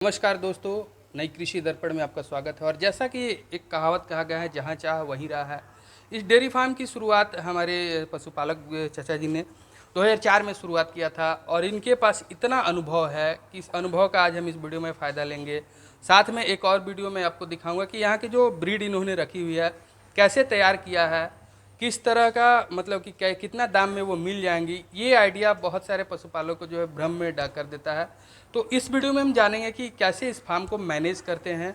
नमस्कार दोस्तों, नई कृषि दर्पण में आपका स्वागत है। और जैसा कि एक कहावत कहा गया है, जहाँ चाह वहीं राह है। इस डेयरी फार्म की शुरुआत हमारे पशुपालक चाचा जी ने 2004 में शुरुआत किया था और इनके पास इतना अनुभव है कि इस अनुभव का आज हम इस वीडियो में फ़ायदा लेंगे। साथ में एक और वीडियो में आपको दिखाऊंगा कि यहाँ की जो ब्रीड इन्होंने रखी हुई है, कैसे तैयार किया है, किस तरह का मतलब कि कितना दाम में वो मिल जाएंगी। ये आइडिया बहुत सारे पशुपालकों को जो है भ्रम में डाल कर देता है। तो इस वीडियो में हम जानेंगे कि कैसे इस फार्म को मैनेज करते हैं,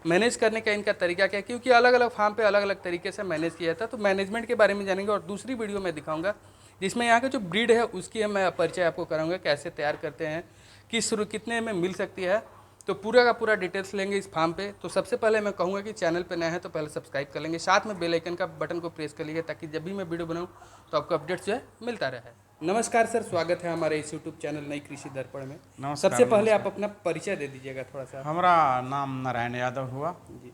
मैनेज करने का इनका तरीका क्या है, क्योंकि अलग अलग फार्म पे अलग अलग तरीके से मैनेज किया जाता है। तो मैनेजमेंट के बारे में जानेंगे। और दूसरी वीडियो में दिखाऊंगा जिसमें यहाँ का जो ब्रीड है उसकी मैं परिचय आपको कराऊंगा, कैसे तैयार करते हैं, कितने में मिल सकती है। तो पूरा का पूरा डिटेल्स लेंगे इस फार्म पे। तो सबसे पहले मैं कहूँगा कि चैनल पे नया है तो पहले सब्सक्राइब कर लेंगे, साथ में बेल आइकन का बटन को प्रेस कर लीजिए ताकि जब भी मैं वीडियो बनाऊँ तो आपको अपडेट्स जो है मिलता रहे। नमस्कार सर, स्वागत है हमारे इस यूट्यूब चैनल नई कृषि दर्पण में। नमस्कार। सबसे पहले आप अपना परिचय दे दीजिएगा थोड़ा सा। हमारा नाम नारायण यादव हुआ। जी,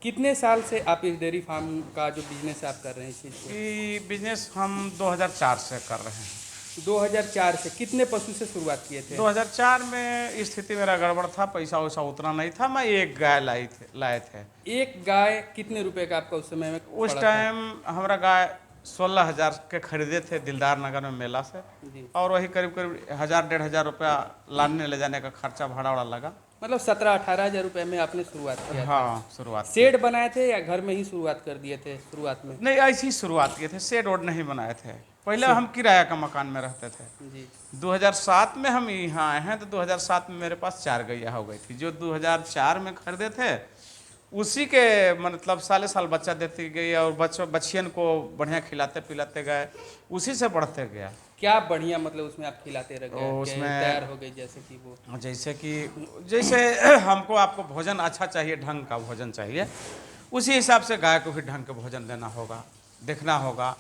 कितने साल से आप इस डेयरी फार्म का जो बिजनेस आप कर रहे हैं इस चीज़ को? ये बिजनेस हम 2004 से कर रहे हैं। 2004 से कितने पशु से शुरुआत किए थे? 2004 में स्थिति मेरा गड़बड़ था, पैसा वैसा उतना नहीं था। मैं एक गाय लाए थे। एक गाय कितने रुपए का आपका उस समय में उस पड़ा था? टाइम हमारा गाय 16,000 के खरीदे थे दिलदार नगर में मेला से। जी, और वही करीब करीब 1,000-1,500 रुपया लाने ले जाने का खर्चा भाड़ा वाड़ा लगा। मतलब 17-18 हज़ार रुपये में आपने शुरुआत किया था। हाँ, शुरुआत शेड बनाए थे या घर में ही शुरुआत कर दिए थे शुरुआत में? नहीं, ऐसी ही शुरुआत किए थे। शेड वोड नहीं बनाए थे। पहले हम किराया का मकान में रहते थे। जी, 2007 में हम यहाँ आए हैं तो 2007 में मेरे पास 4 गैया हो गई थी। जो 2004 में खरीदे थे उसी के मतलब साले साल बच्चा देती गई और बच्चियन को बढ़िया खिलाते पिलाते गए, उसी से बढ़ते गया। क्या बढ़िया मतलब उसमें आप खिलाते रह गए, उसमें तैयार हो गई जैसे कि वो? जैसे हमको आपको भोजन अच्छा चाहिए, ढंग का भोजन चाहिए, उसी हिसाब से गाय को भी ढंग का भोजन देना होगा, देखना होगा।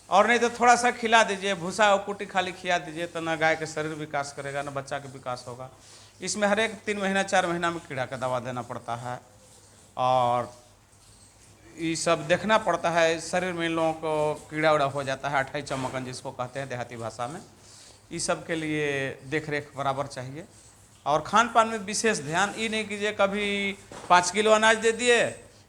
और नहीं तो थोड़ा सा खिला दीजिए, भूसा और कुटी खाली खिला दीजिए तो ना गाय के शरीर विकास करेगा ना बच्चा के विकास होगा। इसमें हर एक 3 महीना 4 महीना में कीड़ा का दवा देना पड़ता है और ये सब देखना पड़ता है। शरीर में इन लोगों को कीड़ा उड़ा हो जाता है, अठाई चमकन जिसको कहते हैं देहाती भाषा में। इस सब के लिए देख रेख बराबर चाहिए। और खान पान में विशेष ध्यान, ये नहीं कीजिए कभी 5 किलो अनाज दे दिए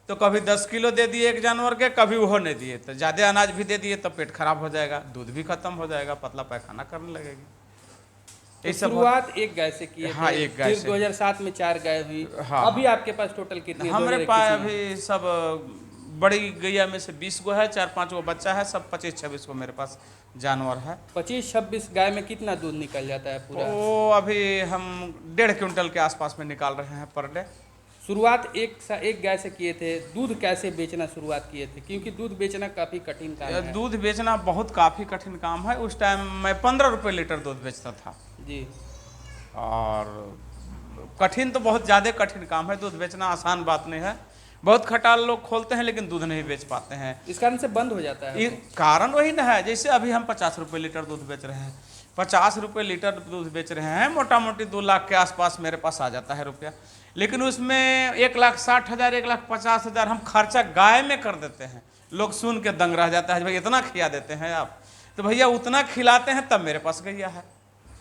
तो कभी 10 किलो दे दिए एक जानवर के, कभी वो नहीं दिए तो ज़्यादा अनाज भी दे दिए तो पेट खराब हो जाएगा, दूध भी खत्म हो जाएगा, पतला पैखाना करने लगेगी। तो शुरुआत एक गाय से किए हाँ, थे, एक गाय फिर से। 2007 में 4 गाय हुई। हाँ, अभी आपके पास टोटल कितनी? हमारे 2021 पास में अभी सब बड़ी गैया में से 20 गो है, 4-5 गो बच्चा है, सब 25-26 गो मेरे पास जानवर है। 25-26 गाय में कितना दूध निकल जाता है पूरा? वो अभी हम 1.5 क्विंटल के आसपास में निकाल रहे हैं पर डे। शुरुआत एक गाय से किए थे। दूध कैसे बेचना शुरुआत किए थे, क्योंकि दूध बेचना काफ़ी कठिन काम है? दूध बेचना बहुत काफ़ी कठिन काम है। उस टाइम मैं 15 रुपये लीटर दूध बेचता था। जी, और कठिन तो बहुत ज़्यादा कठिन काम है, दूध बेचना आसान बात नहीं है। बहुत खटाल लोग खोलते हैं लेकिन दूध नहीं बेच पाते हैं। इस कारण से बंद हो जाता है। ये कारण वही ना है, जैसे अभी हम 50 रुपये लीटर दूध बेच रहे हैं, 50 रुपये लीटर दूध बेच रहे हैं, मोटा मोटी 2 लाख के आसपास मेरे पास आ जाता है रुपया। लेकिन उसमें 1,60,000 1,50,000 हम खर्चा गाय में कर देते हैं। लोग सुन के दंग रह जाता है, भाई इतना खिला देते हैं आप? तो भैया उतना खिलाते हैं तब मेरे पास गैया है।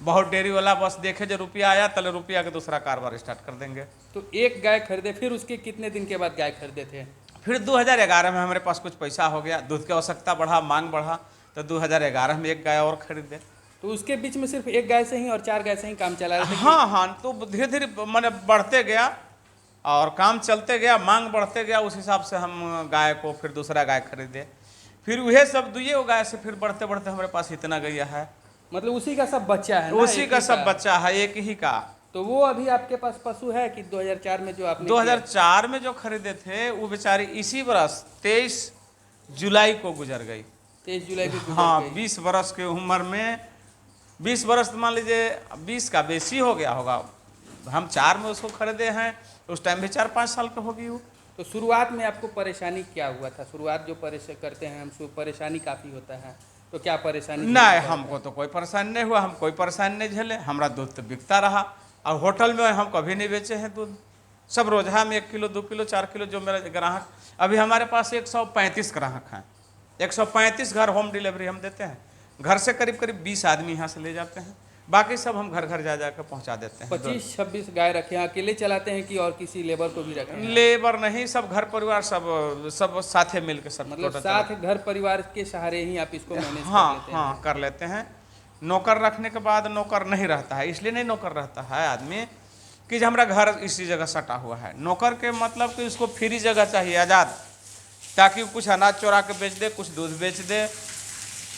बहुत डेयरी वाला बस देखे जो रुपया आया तले रुपया के दूसरा कारोबार स्टार्ट कर देंगे। तो एक गाय खरीदे, फिर उसके कितने दिन के बाद गाय खरीदे थे? फिर 2011 में हमारे पास कुछ पैसा हो गया, दूध की आवश्यकता बढ़ा, मांग बढ़ा, तो 2011 में एक गाय और खरीदे। तो उसके बीच में सिर्फ एक गाय से ही और 4 गाय से ही काम चला रहे थे? हाँ हाँ, तो धीरे धीरे मैंने बढ़ते गया और काम चलते गया, मांग बढ़ते गया, उस हिसाब से हम गाय को फिर दूसरा गाय खरीदे। फिर वह सब दुइये गाय से फिर बढ़ते बढ़ते हमारे पास इतना गैया है। मतलब उसी का सब बच्चा है ना? उसी का सब बच्चा है, एक ही का। तो वो अभी आपके पास पशु है कि 2004 में जो आपने 2004 में जो खरीदे थे वो बेचारी इसी बरस 23 जुलाई को गुजर गई। 23 जुलाई को गुजर हाँ, गई। 20 बरस के उम्र में, 20 बरस मान लीजिए 20 का बेसी हो गया होगा। हम 4 में उसको खरीदे हैं, उस टाइम भी 4-5 साल का होगी वो। तो शुरुआत में आपको परेशानी क्या हुआ था? शुरुआत जो करते हैं हम, परेशानी काफ़ी होता है, तो क्या परेशानी? नहीं, हमको तो कोई परेशानी नहीं हुआ, हम कोई परेशानी नहीं झेले। हमारा दूध तो बिकता रहा और होटल में हम कभी नहीं बेचे हैं दूध। सब रोजा में 1 किलो 2 किलो 4 किलो जो मेरा ग्राहक, अभी हमारे पास 135 ग्राहक हैं। 135 घर होम डिलीवरी हम देते हैं। घर से करीब करीब 20 आदमी यहाँ से ले जाते हैं। बाकी सब हम घर घर जा जाकर पहुंचा देते हैं। 25-26 गाय रखे हैं, अकेले चलाते हैं कि और किसी लेबर को भी रखे हैं? लेबर नहीं, सब घर परिवार सब साथे मिलकर सब मतलब टोटल साथ घर परिवार के सहारे ही आप इसको मैनेज कर हाँ लेते हैं? हाँ कर लेते हैं। नौकर रखने के बाद नौकर नहीं रहता है, इसलिए नहीं नौकर रहता है आदमी कि जो हमारा घर इसी जगह सटा हुआ है। नौकर के मतलब कि उसको फ्री जगह चाहिए, आज़ाद, ताकि वो कुछ अनाज चोरा के बेच दे, कुछ दूध बेच दे,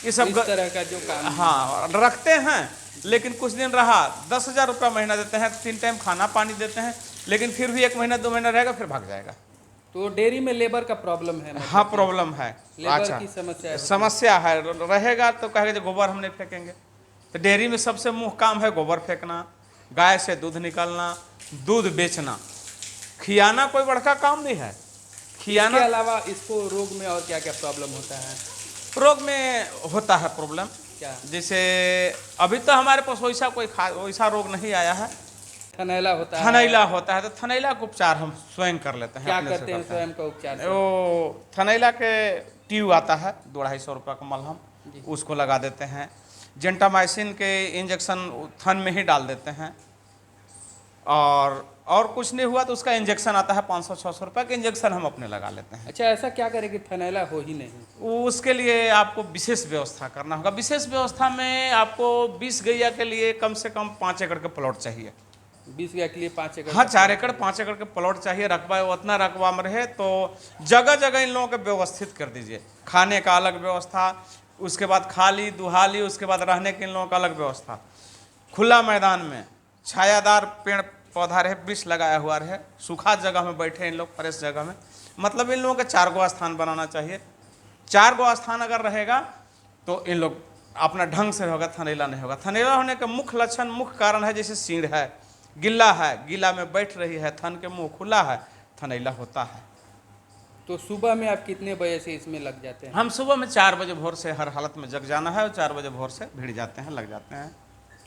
ये सब इस तरह का जो काम हाँ रखते हैं। लेकिन कुछ दिन रहा, 10,000 रुपया महीना देते हैं, 3 टाइम खाना पानी देते हैं, लेकिन फिर भी 1 महीना 2 महीना रहेगा फिर भाग जाएगा। तो डेयरी में लेबर का प्रॉब्लम है? मतलब हाँ प्रॉब्लम है, लेबर की समस्या है? समस्या है, रहेगा तो कहेगा जो गोबर हम नहीं फेंकेंगे। तो डेयरी में सबसे मुख्य काम है गोबर फेंकना, गाय से दूध निकालना, दूध बेचना। खियाना कोई बड़का काम नहीं है। खियाना के अलावा इसको रोग में और क्या क्या प्रॉब्लम होता है? रोग में होता है प्रॉब्लम, क्या? जैसे अभी तो हमारे पास वैसा रोग नहीं आया है। थनैला होता है? थनैला होता है तो थनैला का उपचार हम स्वयं कर लेते हैं। क्या अपने से करते हैं स्वयं का उपचार? वो थनैला के ट्यूब आता है 200-250 रुपये का मलहम, उसको लगा देते हैं। जेंटामाइसिन के इंजेक्शन थन में ही डाल देते हैं। और कुछ नहीं हुआ तो उसका इंजेक्शन आता है 500-600 रुपये का इंजेक्शन हम अपने लगा लेते हैं। अच्छा, ऐसा क्या करें कि थनैला हो ही नहीं? उसके लिए आपको विशेष व्यवस्था करना होगा। विशेष व्यवस्था में आपको 20 गैया के लिए कम से कम 5 एकड़ के प्लॉट चाहिए। 20 गैया के लिए 5 एकड़? हाँ 4 एकड़ 5 एकड़ के प्लॉट चाहिए। रकबा उतना रकबा में रहे तो जगह जगह इन लोगों को व्यवस्थित कर दीजिए। खाने का अलग व्यवस्था, उसके बाद खाली दुहाली, उसके बाद रहने के इन लोगों का अलग व्यवस्था। खुला मैदान में छायादार पेड़ पौधा रहे, वृक्ष लगाया हुआ रहे, सूखा जगह में बैठे इन लोग, फ्रेश जगह में। मतलब इन लोगों के 4 गो स्थान बनाना चाहिए। 4 गो स्थान अगर रहेगा तो इन लोग अपना ढंग से होगा, थनैला नहीं होगा। थनैला होने का मुख्य लक्षण, मुख्य कारण है जैसे सीढ़ है, गिल्ला है, गिला में बैठ रही है, थन के मुंह खुला है, थनैला होता है। तो सुबह में आप कितने बजे से इसमें लग जाते हैं? हम सुबह में 4 बजे भोर से हर हालत में जग जाना है और 4 बजे भोर से भिड़ जाते हैं, लग जाते हैं।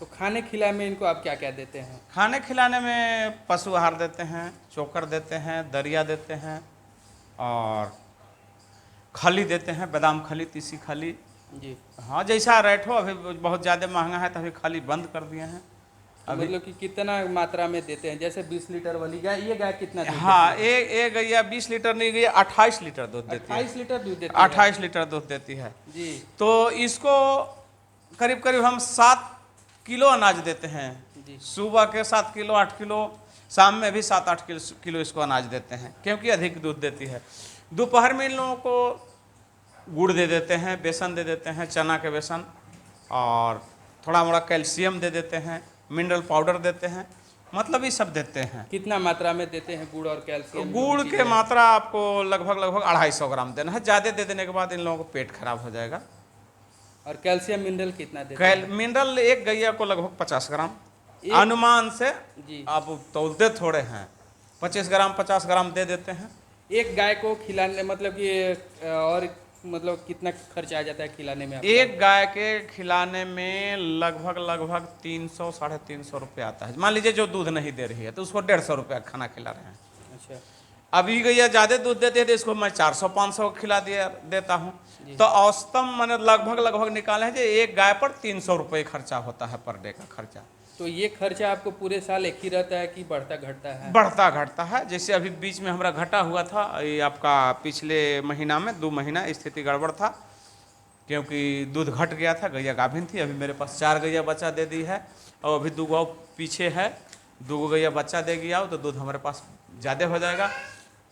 तो खाने खिलाने में इनको आप क्या क्या देते हैं? खाने खिलाने में पशु आहार देते हैं, चोकर देते हैं, दरिया देते हैं और खली देते हैं, बादाम खली, तीसी खली जी। हाँ जैसा रेट हो। अभी बहुत ज़्यादा महंगा है तो अभी खली बंद कर दिए हैं। तो मतलब कि कितना मात्रा में देते हैं? जैसे 20 लीटर वाली गाय, ये गाय कितना दूध हाँ देती है? एक गैया 20 लीटर नहीं, गैया 28 लीटर दूध देती है। 28 लीटर दूध देती है? 28 लीटर दूध देती है जी। तो इसको करीब करीब हम 7 किलो अनाज देते हैं। जी। सुबह के 7 किलो 8 किलो, शाम में भी 7-8 किलो इसको अनाज देते हैं, क्योंकि अधिक दूध देती है। दोपहर में इन लोगों को गुड़ दे देते हैं, बेसन दे देते हैं, चना के बेसन, और थोड़ा मोड़ा कैल्शियम दे देते हैं, मिनरल पाउडर देते हैं, मतलब ये सब देते हैं। कितना मात्रा में देते हैं गुड़ और कैल्शियम? गुड़ के मात्रा आपको लगभग 250 ग्राम देना है। ज़्यादा दे देने के बाद इन लोगों को पेट खराब हो जाएगा। और कैल्शियम मिनरल कितना देते हैं? मिनरल एक गैया को लगभग 50 ग्राम एक- अनुमान से, जी। आप तौलते थोड़े हैं, 25 ग्राम 50 ग्राम दे देते हैं। एक गाय को खिलाने मतलब कि और मतलब कितना खर्च आ जाता है खिलाने में आपका? एक गाय के खिलाने में लगभग 300-350 रुपये आता है। मान लीजिए जो दूध नहीं दे रही है तो उसको 150 रुपया खाना खिला रहे हैं। अच्छा। अभी गैया ज़्यादा दूध देती है तो इसको मैं 400-500 खिला देता हूँ। तो औसतम मैंने लगभग निकाले हैं जो एक गाय पर 300 रुपये खर्चा होता है पर डे का खर्चा। तो ये खर्चा आपको पूरे साल एक ही रहता है कि बढ़ता घटता है? बढ़ता घटता है। जैसे अभी बीच में हमारा घटा हुआ था, ये आपका पिछले महीना में 2 महीना स्थिति गड़बड़ था, क्योंकि दूध घट गया था, गैया गाभिन थी। अभी मेरे पास 4 गैया बच्चा दे दी है और अभी 2 गौ पीछे है, 2 गैया बच्चा देगी आओ तो दूध हमारे पास ज़्यादा हो जाएगा।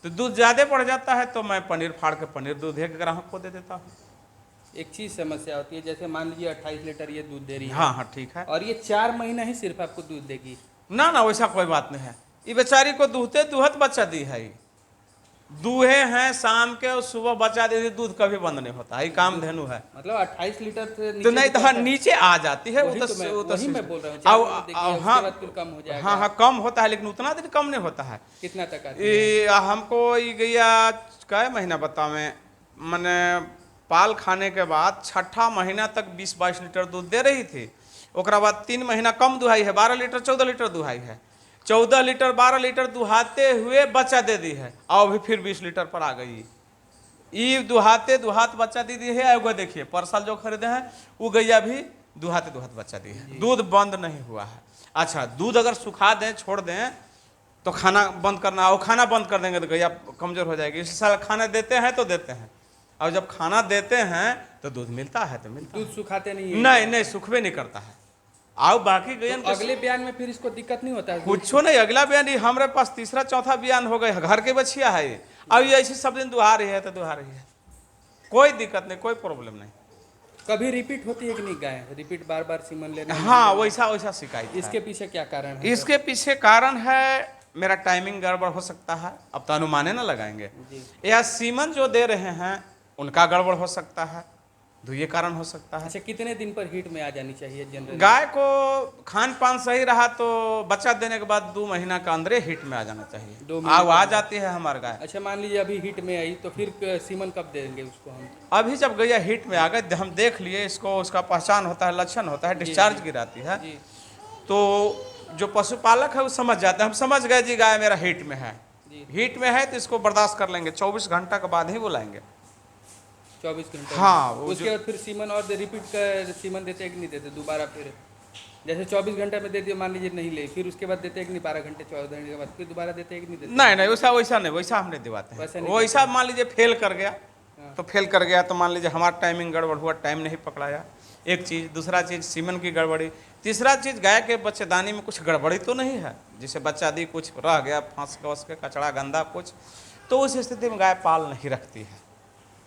तो दूध ज़्यादा बढ़ जाता है तो मैं पनीर फाड़ के पनीर दूध एक ग्राहक को दे देता हूँ। एक चीज़ समस्या होती है, जैसे मान लीजिए 28 लीटर ये दूध दे रही है। हाँ ठीक है। और ये 4 महीना ही सिर्फ आपको दूध देगी? ना वैसा कोई बात नहीं है। ये बेचारी को दूहत बच्चा दी है, दूहे हैं शाम के और सुबह बच्चा दे दी, दूध कभी बंद नहीं होता। ये काम धेनु है। मतलब 28 लीटर से तो नहीं तो हाँ नीचे आ जाती है। वही तो मैं बोल रहा हूँ, 4 महीने देखिए, हाँ उसके बाद फिर कम हो जाएगा। हाँ कम होता है, लेकिन उतना दिन कम नहीं होता है। कितना तक आती है? हमको ये गैया कै महीना बतावे, मैंने पाल खाने के बाद 6ठा महीना तक 20-22 लीटर दूध दे रही थी। ओकरा बाद 3 महीना कम दुहाई है, 12 लीटर 14 लीटर दुहाई है। 14 लीटर 12 लीटर दुहाते हुए बच्चा दे दी है और अभी फिर 20 लीटर पर आ गई। ये दुहात बच्चा दे दी है। एगो देखिए परसाल जो खरीदे हैं वो गैया भी दुहाते दुहाते बच्चा दिए, दूध बंद नहीं हुआ है। अच्छा, दूध अगर सुखा दें छोड़ दें तो खाना बंद करना, और खाना बंद कर देंगे तो गैया कमजोर हो जाएगी। इस साल खाना देते हैं तो देते हैं, और जब खाना देते हैं तो दूध मिलता है तो मिलता दूध सुखाते नहीं है। है? नहीं सुखबे नहीं करता है। आओ बाकी गैयन तो अगले बयान में फिर इसको दिक्कत नहीं होता है? कुछ नहीं, अगला बयान हमारे पास तीसरा चौथा बयान हो गए, घर के बछिया है ये। अब ये ऐसी सब दिन दुहा रही है तो दुहा रही है, कोई दिक्कत नहीं, कोई प्रॉब्लम नहीं। कभी रिपीट होती है कि नहीं गाय? रिपीट बार बार सीमन लेने? हाँ, वैसा शिकायत है। इसके पीछे क्या कारण है? इसके पीछे कारण है मेरा टाइमिंग गड़बड़ हो सकता है, अब तो अनुमाने ना लगाएंगे, या सीमन जो दे रहे हैं उनका गड़बड़ हो सकता है, तो ये कारण हो सकता है। अच्छा, कितने दिन पर हीट में आ जानी चाहिए जनरली? गाय को खान पान सही रहा तो बच्चा देने के बाद 2 महीना का अंदर हीट में आ जाना चाहिए। 2 महीने आ जाती है हमारी गाय। अच्छा, मान लीजिए अभी हीट में आई तो फिर सीमन कब देंगे उसको हम? अभी जब गैया हीट में आ गए, हम देख लिए इसको, उसका पहचान होता है, लक्षण होता है, डिस्चार्ज गिराती है, तो जो पशुपालक है वो समझ जाते हैं। हम समझ गए जी गाय मेरा हीट में है, हीट में है तो इसको बर्दाश्त कर लेंगे, 24 घंटा के बाद ही बुलाएंगे। 24 घंटे? हाँ, उसके बाद फिर सीमन और रिपीट का सीमन देते हैं कि नहीं देते दोबारा? फिर जैसे 24 घंटे में दे दिए मान लीजिए नहीं ले, फिर उसके बाद देते हैं कि नहीं? 12 घंटे 14 घंटे के बाद फिर दोबारा देते हैं कि नहीं देते? नहीं वैसा नहीं, वैसा हम नहीं दिवाते हैं। वैसा मान लीजिए फेल कर गया तो फेल कर गया, तो मान लीजिए हमारा टाइमिंग गड़बड़ हुआ, टाइम नहीं पकड़ाया, एक चीज़। दूसरा चीज़ सीमन की गड़बड़ी। तीसरा चीज़ गाय के बच्चेदानी में कुछ गड़बड़ी तो नहीं है, जिसे बच्चा दी कुछ रह गया फांस के कचड़ा गंदा कुछ, तो उस स्थिति में गाय पाल नहीं रखती है।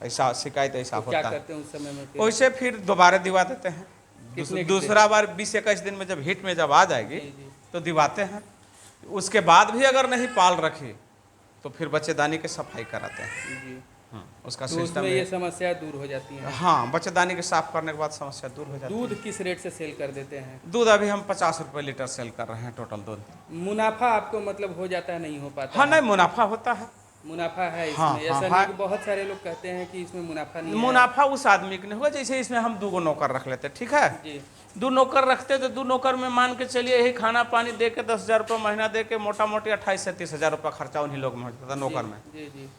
ऐसा शिकायत ऐसा तो होता है। क्या करते हैं उस समय में? वैसे फिर दोबारा दिवा देते हैं। कितने दूसरा बार 20-21 दिन में जब हीट में जब आ जाएगी तो दिवाते हैं। उसके बाद भी अगर नहीं पाल रखी तो फिर बच्चेदानी की सफाई कराते हैं। उसका तो सिस्टम उसमें ये समस्या दूर हो जाती है? हाँ, बच्चेदानी के साफ करने के बाद समस्या दूर हो जाती है। दूध किस रेट से सेल कर देते हैं? दूध अभी हम 50 रुपये लीटर सेल कर रहे हैं टोटल दूध। मुनाफा आपको मतलब हो जाता है, नहीं हो पाता? हाँ, नहीं मुनाफा होता है। मुनाफा है इसमें? हाँ, ऐसा हाँ, नहीं कि बहुत सारे लोग कहते हैं कि इसमें मुनाफा नहीं है। मुनाफा उस आदमी के नहीं होगा जैसे इसमें हम 2 नौकर रख लेते, ठीक है जी। 2 नौकर रखते तो 2 नौकर में मान के चलिए यही खाना पानी दे के 10,000 रुपये महीना दे के मोटा मोटी 28 से 30,000 रुपये खर्चा उन्हीं लोग में हो जाता नौकर में। जी।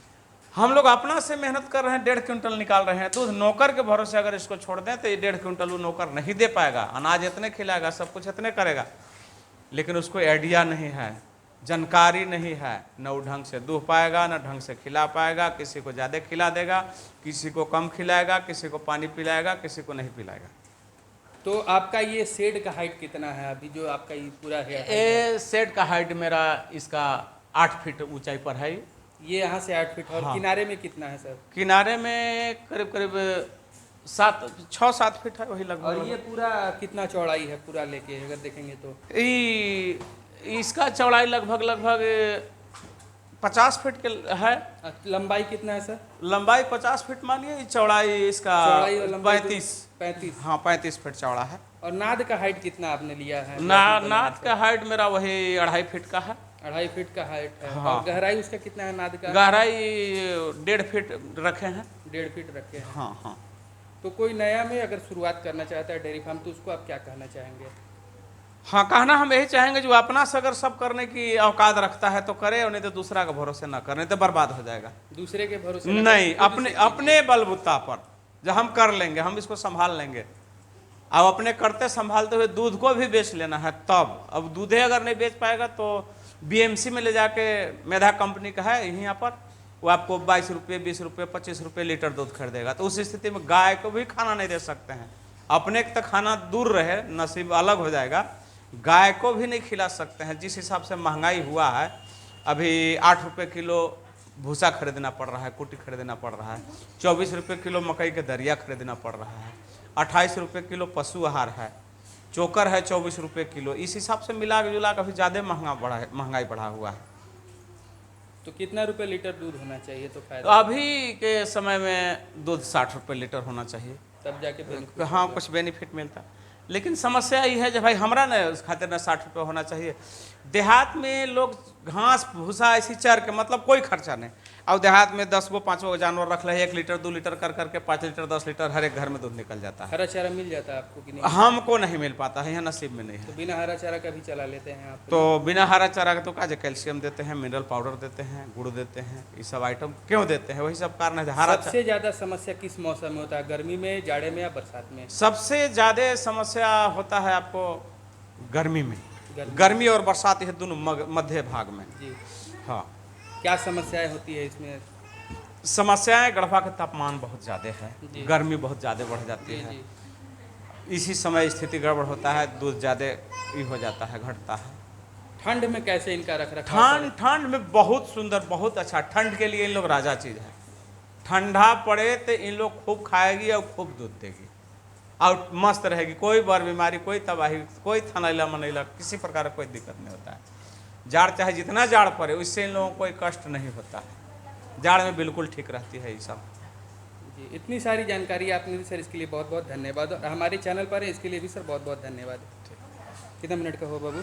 हम लोग अपना से मेहनत कर रहे हैं, 1.5 क्विंटल निकाल रहे हैं दूध। नौकर के भरोसे अगर इसको छोड़ दें तो ये 1.5 क्विंटल वो नौकर नहीं दे पाएगा। अनाज इतने खिलाएगा, सब कुछ इतने करेगा, लेकिन उसको आइडिया नहीं है, जानकारी नहीं है, न वो ढंग से दूह पाएगा, न ढंग से खिला पाएगा। किसी को ज़्यादा खिला देगा, किसी को कम खिलाएगा, किसी को पानी पिलाएगा, किसी को नहीं पिलाएगा। तो आपका ये शेड का हाइट कितना है अभी जो आपका ये पूरा है? ये शेड का हाइट मेरा इसका 8 फीट ऊंचाई पर है। ये यहाँ से 8 फीट। और हाँ। किनारे में कितना है सर? किनारे में करीब 6-7 फीट है, वही लगभग। और ये पूरा कितना चौड़ाई है पूरा लेके अगर देखेंगे तो? इसका चौड़ाई लगभग 50 फीट के है। लंबाई कितना है सर? लंबाई 50 फीट मानिए, चौड़ाई इसका चौड़ाई और लंबाई 35। हाँ, 35 फीट चौड़ा है। और नाद का हाइट कितना आपने लिया है? नाद का हाइट मेरा वही 2.5 फीट का है। 2.5 फीट का हाइट है। हाँ। और गहराई उसका कितना है नाद का? गहराई 1.5 फीट रखे हैं। 1.5 फीट रखे हैं। हाँ। तो कोई नया में अगर शुरुआत करना चाहता है डेयरी फार्म तो उसको आप क्या कहना चाहेंगे? हाँ, कहना हम यही चाहेंगे जो अपना से अगर सब करने की औकात रखता है तो करे, और नहीं तो दूसरा के भरोसे ना करे, तो बर्बाद हो जाएगा। दूसरे के भरोसे नहीं, अपने बलबूता पर जो हम कर लेंगे, हम इसको संभाल लेंगे। अब अपने करते संभालते हुए दूध को भी बेच लेना है तब। अब दूधे अगर नहीं बेच पाएगा तो BMC में ले जाके, मेधा कंपनी का है यहाँ पर, वो आपको 22 रुपये 20 रुपये 25 रुपये लीटर दूध खरीदेगा। तो उस स्थिति में गाय को भी खाना नहीं दे सकते हैं। अपने तक खाना दूर रहे, नसीब अलग हो जाएगा, गाय को भी नहीं खिला सकते हैं। जिस हिसाब से महंगाई हुआ है, अभी 8 रुपये किलो भूसा खरीदना पड़ रहा है, कुटी खरीदना पड़ रहा है, 24 रुपये किलो मकई के दरिया खरीदना पड़ रहा है, 28 रुपये किलो पशु आहार है, चोकर है 24 रुपये किलो। इस हिसाब से मिला जुला काफ़ी ज़्यादा महंगाई बढ़ा हुआ है। तो कितना रुपए लीटर दूध होना चाहिए तो तो फायदा? अभी के समय में दूध 60 रुपये लीटर होना चाहिए, तब जाके benefit हाँ कुछ बेनिफिट मिलता। लेकिन समस्या ये है जब भाई हमरा न उस खातिर न 60 रुपये होना चाहिए, देहात में लोग घास भूसा ऐसी चर के मतलब कोई खर्चा नहीं। अब देहात में 10 गो 5 गो जानवर रख ले, 1 लीटर 2 लीटर कर करके 5 लीटर 10 लीटर हर एक घर में दूध निकल जाता है। हरा चारा मिल जाता है आपको कि नहीं? हमको नहीं मिल पाता है, यहाँ नसीब में नहीं है। तो बिना हरा चारा का भी चला लेते हैं आप? तो बिना हरा चारा के तो काजे कैल्शियम देते हैं, मिनरल पाउडर देते हैं, गुड़ देते हैं, ये सब आइटम क्यों देते हैं? वही सब कारण है। हरा सबसे ज्यादा समस्या किस मौसम में होता है, गर्मी में, जाड़े में या बरसात में? सबसे ज़्यादा समस्या होता है आपको गर्मी में। गर्मी और बरसात ये दोनों मध्य भाग में। जी हाँ, क्या समस्याएं होती है इसमें? समस्याएं गढ़वा का तापमान बहुत ज़्यादा जी। है, गर्मी बहुत ज़्यादा बढ़ जाती जी है। जी। इसी समय स्थिति गड़बड़ होता है, दूध ज़्यादा ये हो जाता है, घटता है। ठंड में कैसे इनका रख रखाव? ठंड में बहुत सुंदर, बहुत अच्छा। ठंड के लिए इन लोग राजा चीज़ है। ठंडा पड़े तो इन लोग खूब खाएगी और खूब दूध देगी और मस्त रहेगी। कोई बर बीमारी, कोई तबाही, कोई थनैला मनैला, किसी प्रकार का कोई दिक्कत नहीं होता है। जाड़ चाहे जितना जाड़ पड़े उससे इन लोगों को कोई कष्ट नहीं होता है। जाड़ में बिल्कुल ठीक रहती है ये सब। जी, इतनी सारी जानकारी आपने दी सर, इसके लिए बहुत बहुत धन्यवाद। और हमारे चैनल पर है इसके लिए भी सर बहुत बहुत धन्यवाद। कितना मिनट का हो बाबू?